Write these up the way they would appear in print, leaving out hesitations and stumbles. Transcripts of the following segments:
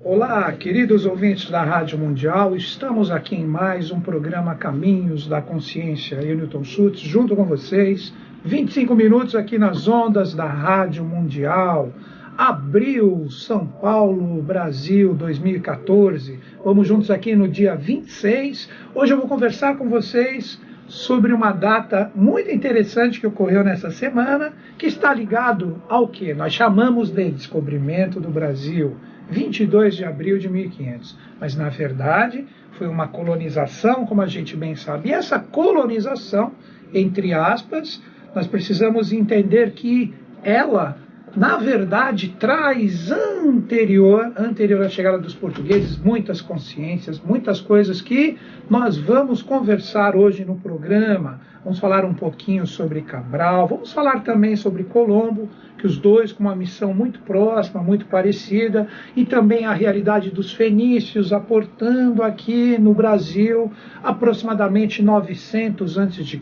Olá, queridos ouvintes da Rádio Mundial, estamos aqui em mais um programa Caminhos da Consciência. Eu, Newton Schultz, junto com vocês, 25 minutos aqui nas ondas da Rádio Mundial. Abril, São Paulo, Brasil, 2014. Vamos juntos aqui no dia 26. Hoje eu vou conversar com vocês sobre uma data muito interessante que ocorreu nessa semana, que está ligado ao que nós chamamos de descobrimento do Brasil. 22 de abril de 1500, mas na verdade foi uma colonização, como a gente bem sabe. E essa colonização, entre aspas, nós precisamos entender que ela, na verdade, traz anterior à chegada dos portugueses, muitas consciências, muitas coisas que nós vamos conversar hoje no programa. Vamos falar um pouquinho sobre Cabral, vamos falar também sobre Colombo, que os dois com uma missão muito próxima, muito parecida, e também a realidade dos fenícios aportando aqui no Brasil aproximadamente 900 a.C.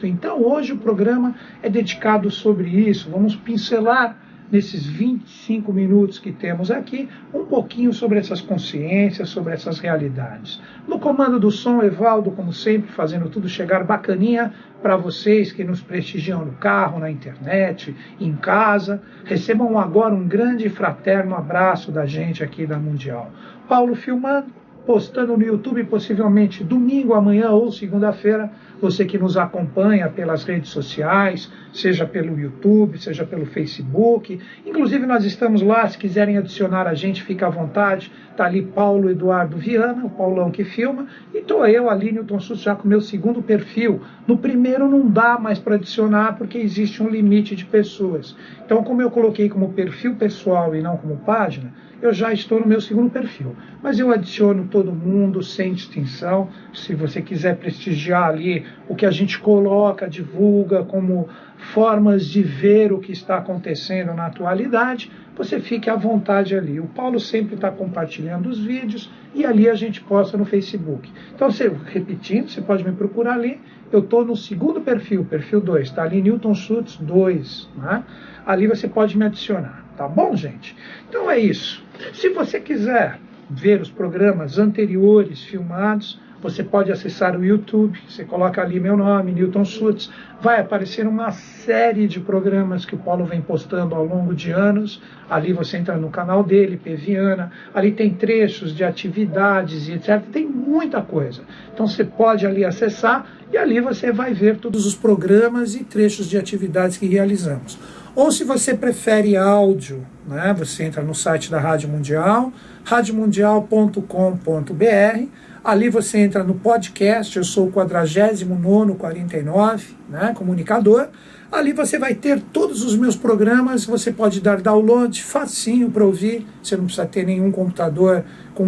Então hoje o programa é dedicado sobre isso. Vamos pincelar nesses 25 minutos que temos aqui, um pouquinho sobre essas consciências, sobre essas realidades. No comando do som, Evaldo, como sempre, fazendo tudo chegar bacaninha para vocês que nos prestigiam no carro, na internet, em casa. Recebam agora um grande e fraterno abraço da gente aqui da Mundial. Paulo filmando, postando no YouTube, possivelmente domingo, amanhã ou segunda-feira. Você que nos acompanha pelas redes sociais, seja pelo YouTube, seja pelo Facebook. Inclusive nós estamos lá, se quiserem adicionar a gente, fica à vontade. Está ali Paulo Eduardo Viana, o Paulão que filma, e estou eu ali, Newton Schultz, já com o meu segundo perfil. No primeiro não dá mais para adicionar, porque existe um limite de pessoas. Então, como eu coloquei como perfil pessoal e não como página, eu já estou no meu segundo perfil. Mas eu adiciono todo mundo, sem distinção. Se você quiser prestigiar ali o que a gente coloca, divulga como formas de ver o que está acontecendo na atualidade, você fique à vontade ali. O Paulo sempre está compartilhando os vídeos e ali a gente posta no Facebook. Então, repetindo, você pode me procurar ali. Eu estou no segundo perfil, perfil 2, está ali Newton Schultz 2. Né? Ali você pode me adicionar. Tá bom, gente? Então é isso. Se você quiser ver os programas anteriores filmados, você pode acessar o YouTube, você coloca ali meu nome, Newton Schultz, vai aparecer uma série de programas que o Paulo vem postando ao longo de anos. Ali você entra no canal dele, P. Viana, ali tem trechos de atividades e etc. Tem muita coisa. Então você pode ali acessar e ali você vai ver todos os programas e trechos de atividades que realizamos. Ou se você prefere áudio, né, você entra no site da Rádio Mundial, radiomundial.com.br, ali você entra no podcast, eu sou o 49º, né, comunicador, ali você vai ter todos os meus programas, você pode dar download, facinho para ouvir, você não precisa ter nenhum computador com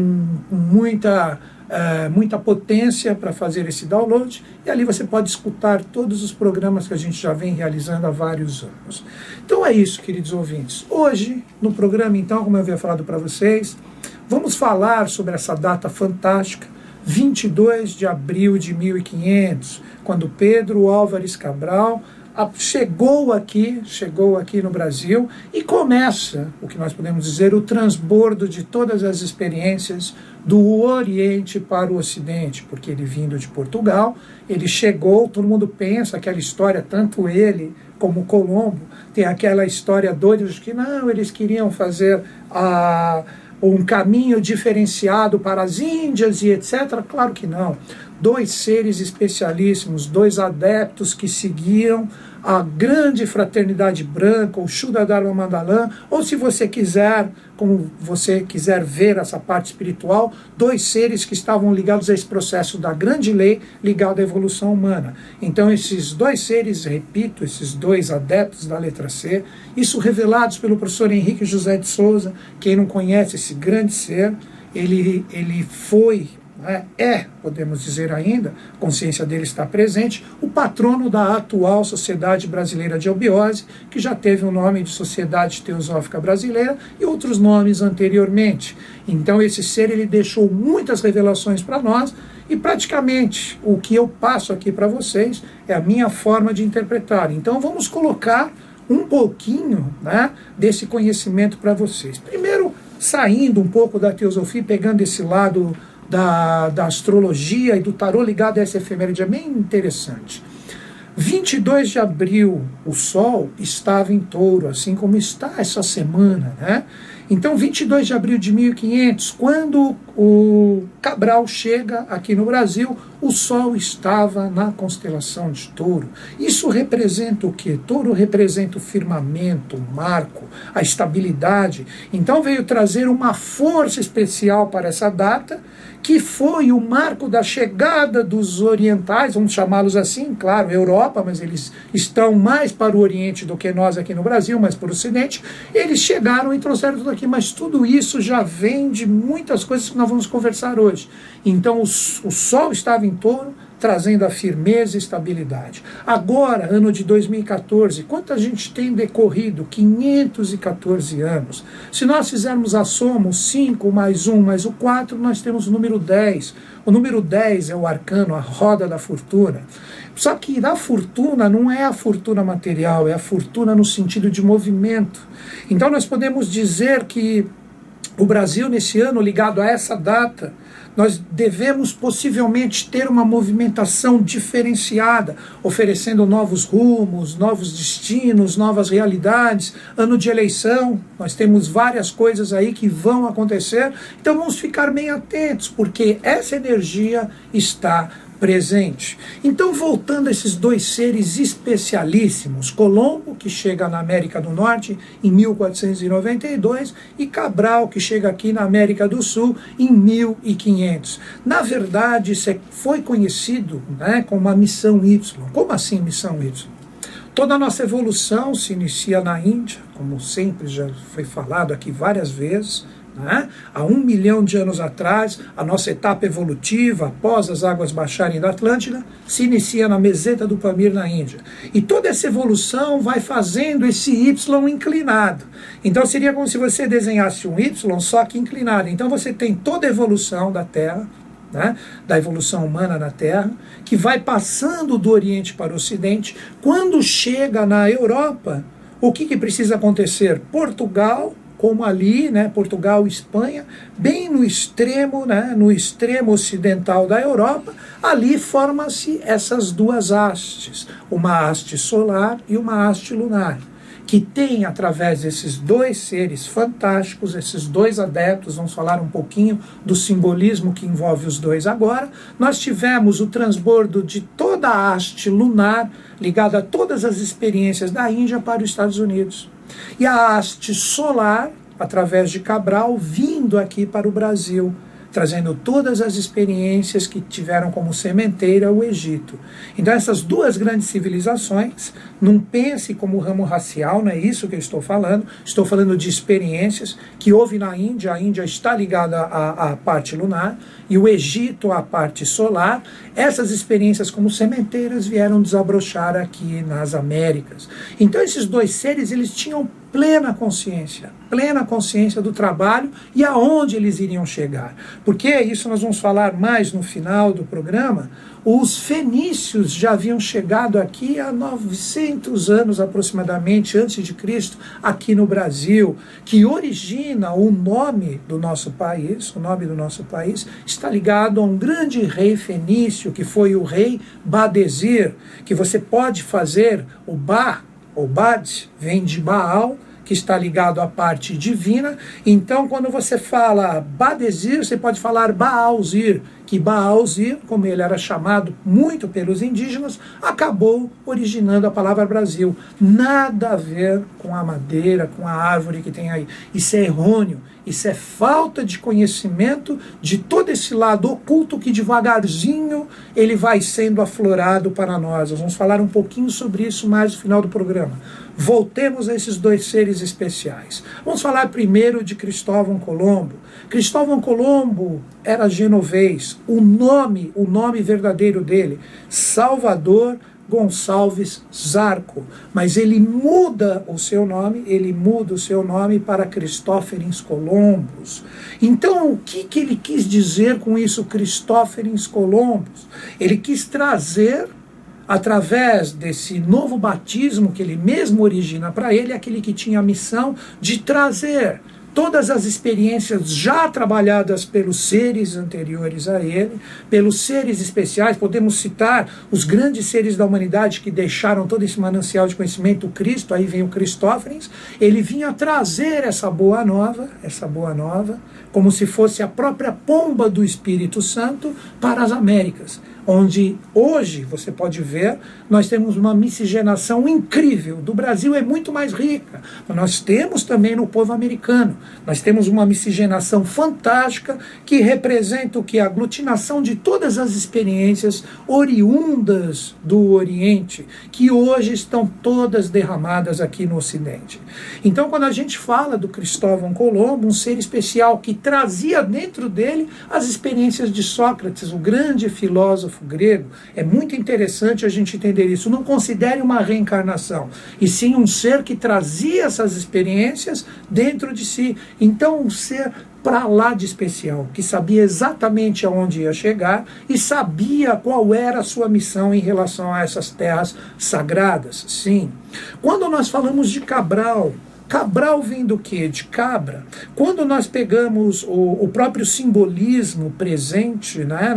muita potência para fazer esse download, e ali você pode escutar todos os programas que a gente já vem realizando há vários anos. Então é isso, queridos ouvintes. Hoje, no programa, então, como eu havia falado para vocês, vamos falar sobre essa data fantástica, 22 de abril de 1500, quando Pedro Álvares Cabral chegou aqui no Brasil e começa, o que nós podemos dizer, o transbordo de todas as experiências do Oriente para o Ocidente, porque ele vindo de Portugal, ele chegou, todo mundo pensa aquela história, tanto ele como Colombo, tem aquela história doida de que não, eles queriam fazer um caminho diferenciado para as Índias e etc. Claro que não. Dois seres especialíssimos, dois adeptos que seguiam a grande fraternidade branca, o Shuddha Dharma Mandalam, ou se você quiser, como você quiser ver essa parte espiritual, dois seres que estavam ligados a esse processo da grande lei ligado à evolução humana. Então esses dois seres, repito, esses dois adeptos da letra C, isso revelados pelo professor Henrique José de Souza. Quem não conhece esse grande ser, ele foi, podemos dizer ainda, a consciência dele está presente, o patrono da atual Sociedade Brasileira de Obiose, que já teve o nome de Sociedade Teosófica Brasileira e outros nomes anteriormente. Então esse ser, ele deixou muitas revelações para nós, e praticamente o que eu passo aqui para vocês é a minha forma de interpretar. Então vamos colocar um pouquinho, desse conhecimento para vocês. Primeiro, saindo um pouco da teosofia, pegando esse lado da astrologia e do tarô ligado a essa efeméride, é bem interessante. 22 de abril, o Sol estava em Touro, assim como está essa semana, né? Então, 22 de abril de 1500, quando o Cabral chega aqui no Brasil, o Sol estava na constelação de Touro. Isso representa o quê? Touro representa o firmamento, o marco, a estabilidade. Então, veio trazer uma força especial para essa data, que foi o marco da chegada dos orientais, vamos chamá-los assim, claro, Europa, mas eles estão mais para o Oriente do que nós aqui no Brasil, mais para o Ocidente. Eles chegaram e trouxeram tudo aqui, mas tudo isso já vem de muitas coisas que nós vamos conversar hoje. Então o Sol estava em Touro, trazendo a firmeza e estabilidade. Agora, ano de 2014, quanta gente tem decorrido? 514 anos. Se nós fizermos a soma, o 5 mais 1 mais o 4, nós temos o número 10. O número 10 é o arcano, a roda da fortuna. Só que da fortuna não é a fortuna material, é a fortuna no sentido de movimento. Então nós podemos dizer que o Brasil, nesse ano, ligado a essa data, nós devemos possivelmente ter uma movimentação diferenciada, oferecendo novos rumos, novos destinos, novas realidades. Ano de eleição, nós temos várias coisas aí que vão acontecer, então vamos ficar bem atentos, porque essa energia está presente. Então, voltando a esses dois seres especialíssimos, Colombo, que chega na América do Norte em 1492, e Cabral, que chega aqui na América do Sul em 1500. Na verdade, isso foi conhecido, né, como a missão Y. Como assim missão Y? Toda a nossa evolução se inicia na Índia, como sempre já foi falado aqui várias vezes, né? Há 1 milhão de anos atrás, a nossa etapa evolutiva, após as águas baixarem da Atlântida, se inicia na meseta do Pamir, na Índia. E toda essa evolução vai fazendo esse Y inclinado. Então seria como se você desenhasse um Y, só que inclinado. Então você tem toda a evolução da Terra, né, da evolução humana na Terra, que vai passando do Oriente para o Ocidente. Quando chega na Europa, o que precisa acontecer? Portugal, como ali, né, Portugal e Espanha, bem no extremo, né, no extremo ocidental da Europa, ali formam-se essas duas hastes, uma haste solar e uma haste lunar, que tem, através desses dois seres fantásticos, esses dois adeptos, vamos falar um pouquinho do simbolismo que envolve os dois agora, nós tivemos o transbordo de toda a haste lunar, ligada a todas as experiências da Índia para os Estados Unidos. E a haste solar, através de Cabral, vindo aqui para o Brasil, trazendo todas as experiências que tiveram como sementeira o Egito. Então essas duas grandes civilizações, não pense como ramo racial, não é isso que eu estou falando de experiências que houve na Índia. A Índia está ligada à parte lunar e o Egito à parte solar. Essas experiências como sementeiras vieram desabrochar aqui nas Américas. Então esses dois seres, eles tinham plena consciência do trabalho e aonde eles iriam chegar. Porque isso nós vamos falar mais no final do programa. Os fenícios já haviam chegado aqui há 900 anos aproximadamente antes de Cristo, aqui no Brasil, que origina o nome do nosso país. O nome do nosso país está ligado a um grande rei fenício, que foi o rei Badesir, que você pode fazer o o Bad vem de Baal, que está ligado à parte divina. Então, quando você fala Badesir, você pode falar Baalzir, que Baalzir, como ele era chamado muito pelos indígenas, acabou originando a palavra Brasil. Nada a ver com a madeira, com a árvore que tem aí. Isso é errôneo. Isso é falta de conhecimento de todo esse lado oculto que devagarzinho ele vai sendo aflorado para nós. Nós vamos falar um pouquinho sobre isso mais no final do programa. Voltemos a esses dois seres especiais. Vamos falar primeiro de Cristóvão Colombo. Cristóvão Colombo era genovês. O nome verdadeiro dele, Salvador Gonçalves Zarco, mas ele muda o seu nome para Cristóferens Colombos. Então, o que ele quis dizer com isso, Cristóferens Colombos? Ele quis trazer, através desse novo batismo que ele mesmo origina para ele, aquele que tinha a missão de trazer todas as experiências já trabalhadas pelos seres anteriores a ele, pelos seres especiais. Podemos citar os grandes seres da humanidade que deixaram todo esse manancial de conhecimento, o Cristo, aí vem o Cristófanes. Ele vinha trazer essa boa nova, como se fosse a própria pomba do Espírito Santo para as Américas, onde hoje, você pode ver, nós temos uma miscigenação incrível. Do Brasil é muito mais rica, mas nós temos também no povo americano, nós temos uma miscigenação fantástica que representa o que? A aglutinação de todas as experiências oriundas do Oriente, que hoje estão todas derramadas aqui no Ocidente. Então, quando a gente fala do Cristóvão Colombo, um ser especial que trazia dentro dele as experiências de Sócrates, o grande filósofo grego, é muito interessante a gente entender isso. Não considere uma reencarnação, e sim um ser que trazia essas experiências dentro de si. Então, um ser para lá de especial, que sabia exatamente aonde ia chegar e sabia qual era a sua missão em relação a essas terras sagradas. Sim. Quando nós falamos de Cabral, Cabral vem do quê? De cabra. Quando nós pegamos o próprio simbolismo presente, né,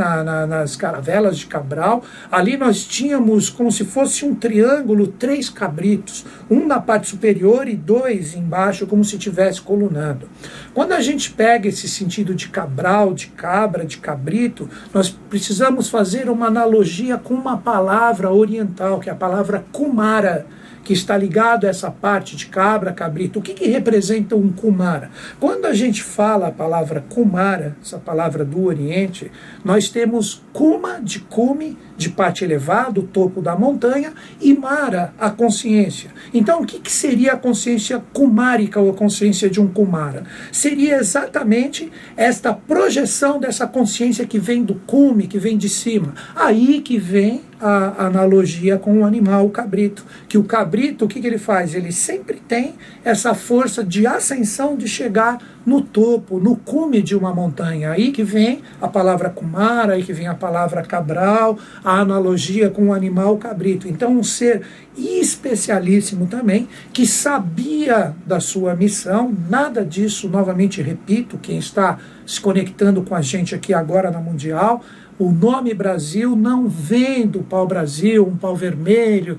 nas caravelas de Cabral, ali nós tínhamos como se fosse um triângulo, 3 cabritos, um na parte superior e 2 embaixo, como se estivesse colunando. Quando a gente pega esse sentido de Cabral, de cabra, de cabrito, nós precisamos fazer uma analogia com uma palavra oriental, que é a palavra Kumara, que está ligado a essa parte de cabra, cabrito. O que representa um Kumara? Quando a gente fala a palavra Kumara, essa palavra do Oriente, nós temos Kuma, de cume, de parte elevada, o topo da montanha, e Mara, a consciência. Então, o que seria a consciência kumárica ou a consciência de um Kumara? Seria exatamente esta projeção dessa consciência que vem do cume, que vem de cima. Aí que vem a analogia com o animal, o cabrito. Que o cabrito, o que ele faz? Ele sempre tem essa força de ascensão, de chegar no topo, no cume de uma montanha. Aí que vem a palavra Kumara, aí que vem a palavra Cabral, a analogia com o animal cabrito. Então, um ser especialíssimo também, que sabia da sua missão. Nada disso, novamente repito, quem está se conectando com a gente aqui agora na Mundial, o nome Brasil não vem do pau-brasil, um pau vermelho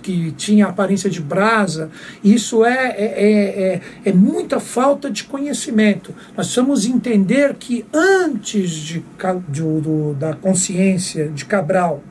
que tinha aparência de brasa. Isso é muita falta de conhecimento. Nós precisamos entender que antes da consciência de Cabral,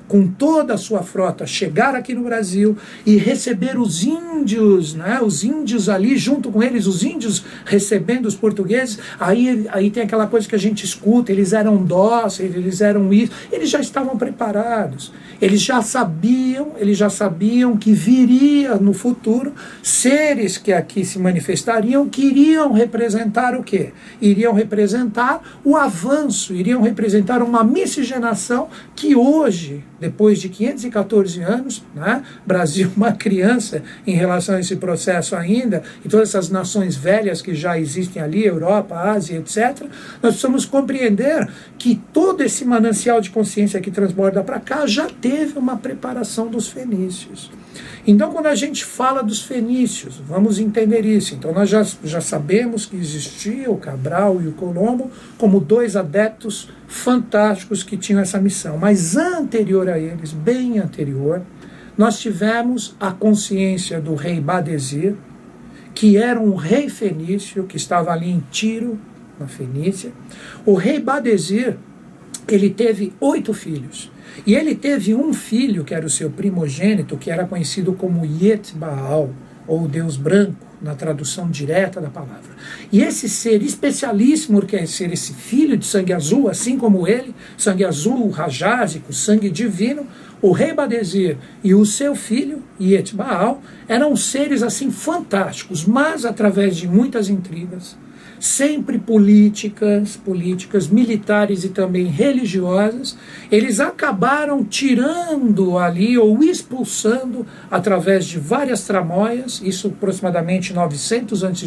com toda a sua frota, chegar aqui no Brasil e receber os índios, né? Os índios ali, junto com eles, os índios recebendo os portugueses, aí tem aquela coisa que a gente escuta, eles eram dóceis, eles eram isso, eles já estavam preparados, eles já sabiam que viria no futuro seres que aqui se manifestariam, que iriam representar o quê? Iriam representar o avanço, iriam representar uma miscigenação que hoje, depois de 514 anos, né, Brasil uma criança em relação a esse processo ainda, e todas essas nações velhas que já existem ali, Europa, Ásia, etc., nós precisamos compreender que todo esse manancial de consciência que transborda para cá já teve uma preparação dos fenícios. Então, quando a gente fala dos fenícios, vamos entender isso. Então, nós já sabemos que existia o Cabral e o Colombo como 2 adeptos fantásticos que tinham essa missão. Mas anterior a eles, bem anterior, nós tivemos a consciência do rei Badesir, que era um rei fenício, que estava ali em Tiro, na Fenícia. O rei Badesir, ele teve 8 filhos. E ele teve um filho, que era o seu primogênito, que era conhecido como Yet Baal, ou Deus Branco, na tradução direta da palavra. E esse ser especialíssimo, que é ser esse filho de sangue azul, assim como ele, sangue azul, rajásico, sangue divino, o rei Badesir e o seu filho, Yet Baal, eram seres assim fantásticos, mas através de muitas intrigas, sempre políticas, militares e também religiosas. Eles acabaram tirando ali ou expulsando através de várias tramóias, isso aproximadamente 900 a.C.,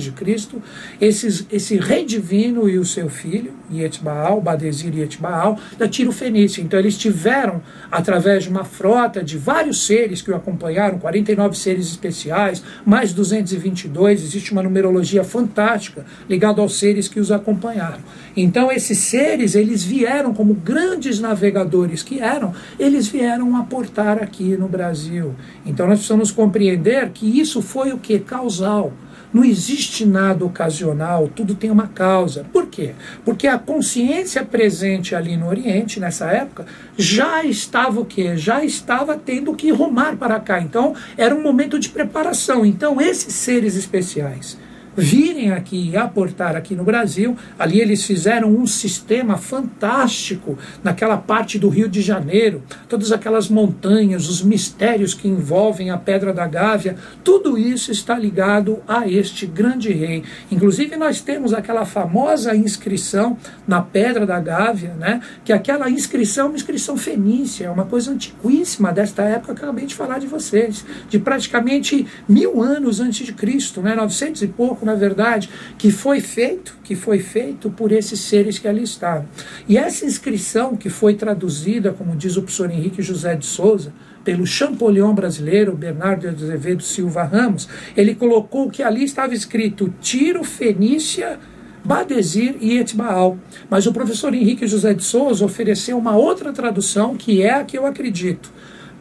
esse rei divino e o seu filho, Ietbaal, Badesir e Ietbaal, da Tiro Fenícia. Então eles tiveram, através de uma frota de vários seres que o acompanharam, 49 seres especiais, mais 222, existe uma numerologia fantástica ligada aos seres que os acompanharam. Então esses seres, eles vieram como grandes navegadores que eram, eles vieram aportar aqui no Brasil. Então nós precisamos compreender que isso foi o que? Causal. Não existe nada ocasional, tudo tem uma causa. Por quê? Porque a consciência presente ali no Oriente, nessa época, já estava o quê? Já estava tendo que rumar para cá. Então, era um momento de preparação. Então, esses seres especiais virem aqui e aportar aqui no Brasil, ali eles fizeram um sistema fantástico naquela parte do Rio de Janeiro, todas aquelas montanhas, os mistérios que envolvem a Pedra da Gávea, tudo isso está ligado a este grande rei. Inclusive nós temos aquela famosa inscrição na Pedra da Gávea, né, que aquela inscrição é uma inscrição fenícia, é uma coisa antiquíssima desta época que eu acabei de falar de vocês, de praticamente 1000 anos antes de Cristo, né, 900 e pouco, na verdade, que foi feito por esses seres que ali estavam. E essa inscrição que foi traduzida, como diz o professor Henrique José de Souza, pelo Champollion brasileiro, Bernardo de Azevedo Silva Ramos, ele colocou que ali estava escrito Tiro, Fenícia, Badesir e Ietbaal. Mas o professor Henrique José de Souza ofereceu uma outra tradução, que é a que eu acredito.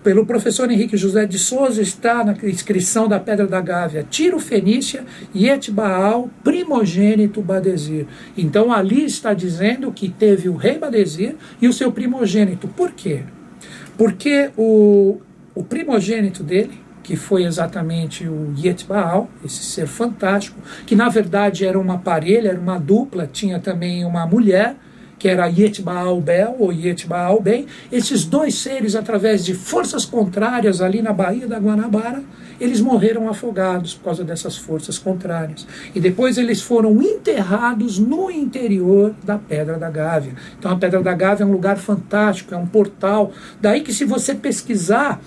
Pelo professor Henrique José de Souza está na inscrição da Pedra da Gávea, Tiro Fenícia, Ietbaal, primogênito Badesir. Então ali está dizendo que teve o rei Badesir e o seu primogênito. Por quê? Porque o primogênito dele, que foi exatamente o Ietbaal, esse ser fantástico, que na verdade era uma parelha, era uma dupla, tinha também uma mulher, que era Ietbaal Bel ou Ietbaal Bem. Esses dois seres, através de forças contrárias ali na Baía da Guanabara, eles morreram afogados por causa dessas forças contrárias. E depois eles foram enterrados no interior da Pedra da Gávea. Então a Pedra da Gávea é um lugar fantástico, é um portal. Daí que se você pesquisar,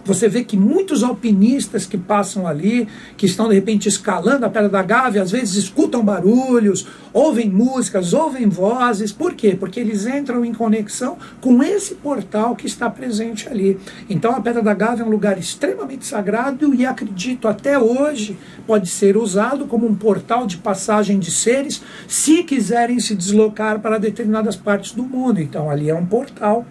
você vê que muitos alpinistas que passam ali, que estão de repente escalando a Pedra da Gávea, às vezes escutam barulhos, ouvem músicas, ouvem vozes. Por quê? Porque eles entram em conexão com esse portal que está presente ali. Então a Pedra da Gávea é um lugar extremamente sagrado e acredito até hoje pode ser usado como um portal de passagem de seres se quiserem se deslocar para determinadas partes do mundo. Então ali é um portal.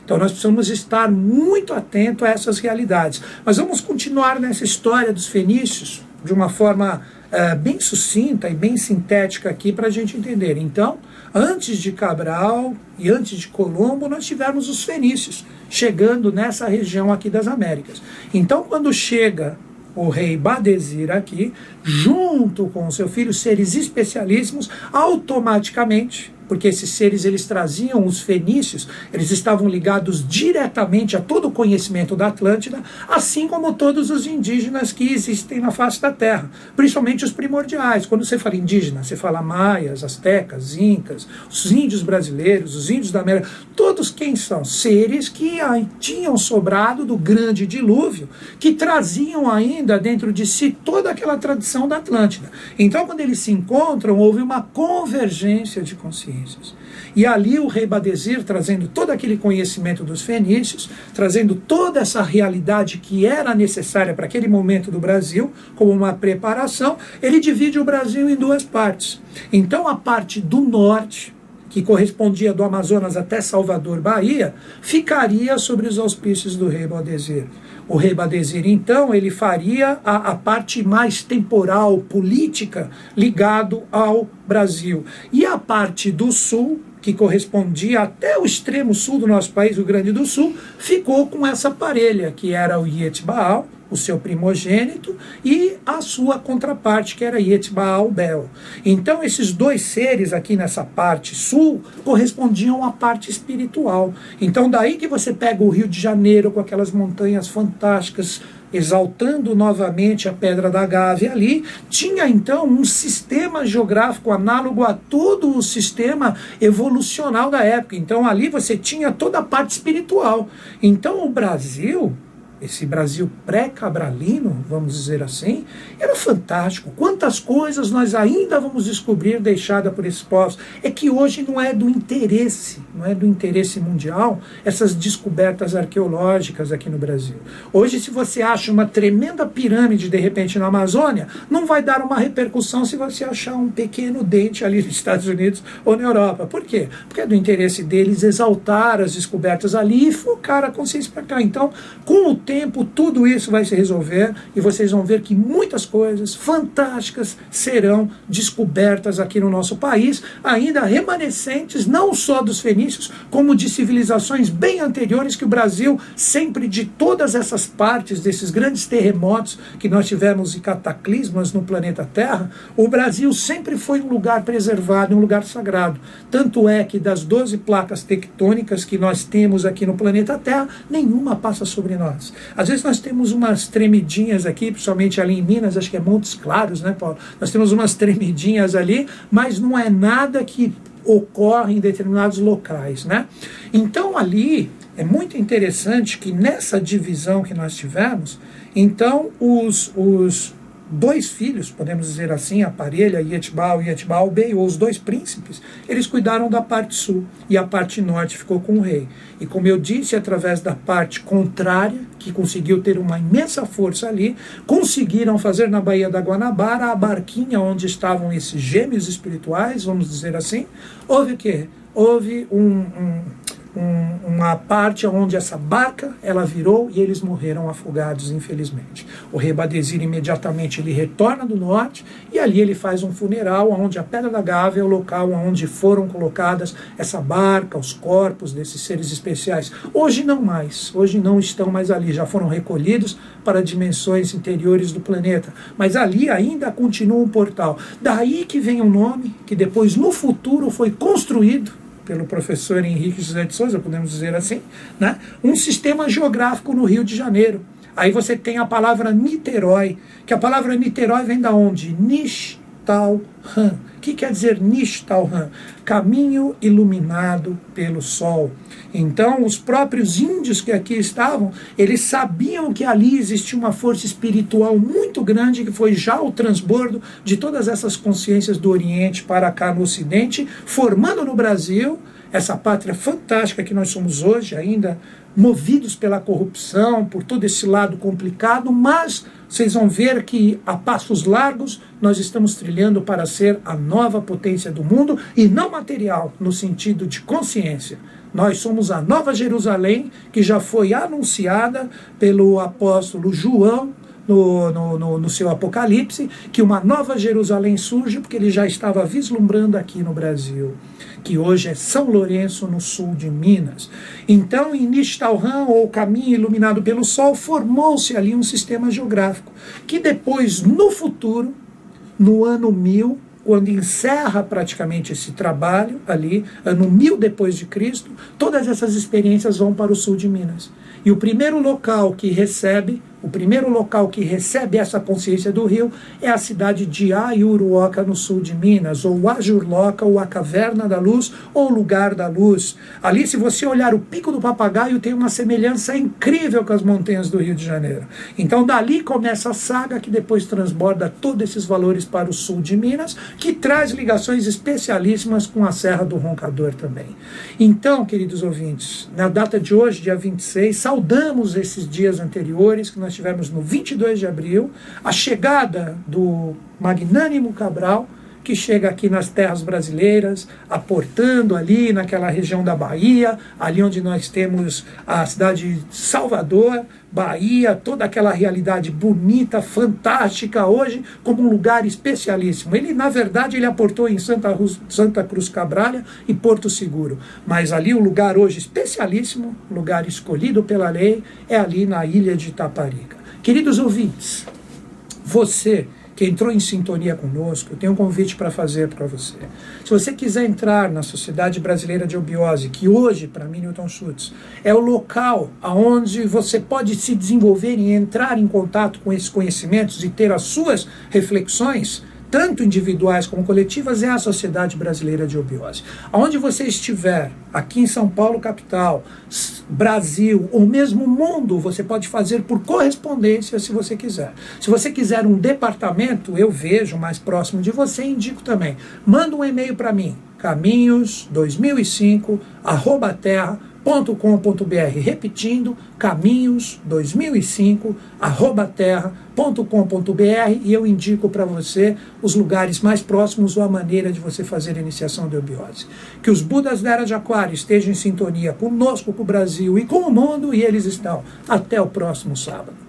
Então nós precisamos estar muito atentos a essas realidades. Mas vamos continuar nessa história dos fenícios de uma forma bem sucinta e bem sintética aqui para a gente entender. Então, antes de Cabral e antes de Colombo, nós tivemos os fenícios chegando nessa região aqui das Américas. Então, quando chega o rei Badesir aqui, junto com o seu filho, seres especialíssimos, automaticamente, porque esses seres eles traziam os fenícios, eles estavam ligados diretamente a todo o conhecimento da Atlântida, assim como todos os indígenas que existem na face da Terra, principalmente os primordiais. Quando você fala indígena, você fala maias, astecas, incas, os índios brasileiros, os índios da América, todos quem são? Seres que tinham sobrado do grande dilúvio, que traziam ainda dentro de si toda aquela tradição da Atlântida. Então, quando eles se encontram, houve uma convergência de consciência. E ali o rei Badesir, trazendo todo aquele conhecimento dos fenícios, trazendo toda essa realidade que era necessária para aquele momento do Brasil, como uma preparação, ele divide o Brasil em duas partes. Então a parte do norte, que correspondia do Amazonas até Salvador, Bahia, ficaria sobre os auspícios do rei Badesir. O rei Badesir, então, ele faria a parte mais temporal, política, ligado ao Brasil. E a parte do sul, que correspondia até o extremo sul do nosso país, o Rio Grande do Sul, ficou com essa parelha, que era o Ietbaal, o seu primogênito, e a sua contraparte, que era Ietbaal Bel. Então, esses dois seres aqui nessa parte sul correspondiam à parte espiritual. Então, daí que você pega o Rio de Janeiro com aquelas montanhas fantásticas, exaltando novamente a Pedra da Gávea ali, tinha então um sistema geográfico análogo a todo o sistema evolucional da época. Então ali você tinha toda a parte espiritual. Então o Brasil, esse Brasil pré-cabralino, vamos dizer assim, era fantástico. Quantas coisas nós ainda vamos descobrir deixada por esses povos. É que hoje não é do interesse mundial essas descobertas arqueológicas aqui no Brasil. Hoje, se você acha uma tremenda pirâmide de repente na Amazônia, não vai dar uma repercussão se você achar um pequeno dente ali nos Estados Unidos ou na Europa. Por quê? Porque é do interesse deles exaltar as descobertas ali e focar a consciência para cá. Então, com o tempo, tudo isso vai se resolver e vocês vão ver que muitas coisas fantásticas serão descobertas aqui no nosso país, ainda remanescentes não só dos fenícios, como de civilizações bem anteriores que o Brasil, sempre de todas essas partes, desses grandes terremotos que nós tivemos e cataclismas no planeta Terra, o Brasil sempre foi um lugar preservado, um lugar sagrado. Tanto é que das 12 placas tectônicas que nós temos aqui no planeta Terra, nenhuma passa sobre nós. Às vezes nós temos umas tremidinhas aqui, principalmente ali em Minas, acho que é Montes Claros, né, Paulo? Nós temos umas tremidinhas ali, mas não é nada que ocorre em determinados locais, né? Então ali é muito interessante que nessa divisão que nós tivemos, então os dois filhos, podemos dizer assim, a parelha, Ietibau e Ietibau-Bey, ou os dois príncipes, eles cuidaram da parte sul e a parte norte ficou com o rei. E como eu disse, através da parte contrária, que conseguiu ter uma imensa força ali, conseguiram fazer na Baía da Guanabara a barquinha onde estavam esses gêmeos espirituais, vamos dizer assim. Houve o quê? Houve uma parte onde essa barca ela virou e eles morreram afogados, infelizmente. O rei Badesir imediatamente ele retorna do norte e ali ele faz um funeral onde a Pedra da Gávea é o local onde foram colocadas essa barca, os corpos desses seres especiais. Hoje não mais, hoje não estão mais ali, já foram recolhidos para dimensões interiores do planeta, mas ali ainda continua um portal. Daí que vem o nome que depois no futuro foi construído pelo professor Henrique José de Souza, podemos dizer assim, né? Um sistema geográfico no Rio de Janeiro. Aí você tem a palavra Niterói, que a palavra Niterói vem da onde? Nishtalhan. O que quer dizer Nishtalhan? Caminho iluminado pelo sol. Então, os próprios índios que aqui estavam, eles sabiam que ali existia uma força espiritual muito grande, que foi já o transbordo de todas essas consciências do Oriente para cá no Ocidente, formando no Brasil essa pátria fantástica que nós somos hoje, ainda movidos pela corrupção, por todo esse lado complicado, mas vocês vão ver que a passos largos nós estamos trilhando para ser a nova potência do mundo, e não material, no sentido de consciência. Nós somos a Nova Jerusalém, que já foi anunciada pelo apóstolo João no seu Apocalipse, que uma Nova Jerusalém surge, porque ele já estava vislumbrando aqui no Brasil, que hoje é São Lourenço, no sul de Minas. Então, em Nishtalhan, ou Caminho Iluminado pelo Sol, formou-se ali um sistema geográfico, que depois, no futuro, no ano 1000, quando encerra praticamente esse trabalho ali, ano 1000 depois de Cristo, todas essas experiências vão para o sul de Minas. E o primeiro local que recebe essa consciência do rio é a cidade de Ayuruoca, no sul de Minas, ou Ajurloca, ou a Caverna da Luz, ou Lugar da Luz. Ali, se você olhar o Pico do Papagaio, tem uma semelhança incrível com as montanhas do Rio de Janeiro. Então, dali começa a saga que depois transborda todos esses valores para o sul de Minas, que traz ligações especialíssimas com a Serra do Roncador também. Então, queridos ouvintes, na data de hoje, dia 26, saudamos esses dias anteriores, que nós tivemos no 22 de abril, a chegada do magnânimo Cabral, que chega aqui nas terras brasileiras, aportando ali naquela região da Bahia, ali onde nós temos a cidade de Salvador, Bahia, toda aquela realidade bonita, fantástica, hoje como um lugar especialíssimo. Ele, na verdade, ele aportou em Santa Cruz Cabrália e Porto Seguro, mas ali o lugar hoje especialíssimo, lugar escolhido pela lei, é ali na ilha de Itaparica. Queridos ouvintes, você que entrou em sintonia conosco, eu tenho um convite para fazer para você. Se você quiser entrar na Sociedade Brasileira de Eubiose, que hoje, para mim, Newton Schultz, é o local onde você pode se desenvolver e entrar em contato com esses conhecimentos e ter as suas reflexões, tanto individuais como coletivas, é a Sociedade Brasileira de Eubiose. Aonde você estiver, aqui em São Paulo, capital, Brasil, ou mesmo mundo, você pode fazer por correspondência, se você quiser. Se você quiser um departamento, eu vejo mais próximo de você e indico também. Manda um e-mail para mim, caminhos2005@terra.com.br, repetindo, caminhos2005@terra.com.br, e eu indico para você os lugares mais próximos ou a maneira de você fazer a iniciação de eubiose. Que os Budas da Era de Aquário estejam em sintonia conosco, com o Brasil e com o mundo, e eles estão. Até o próximo sábado.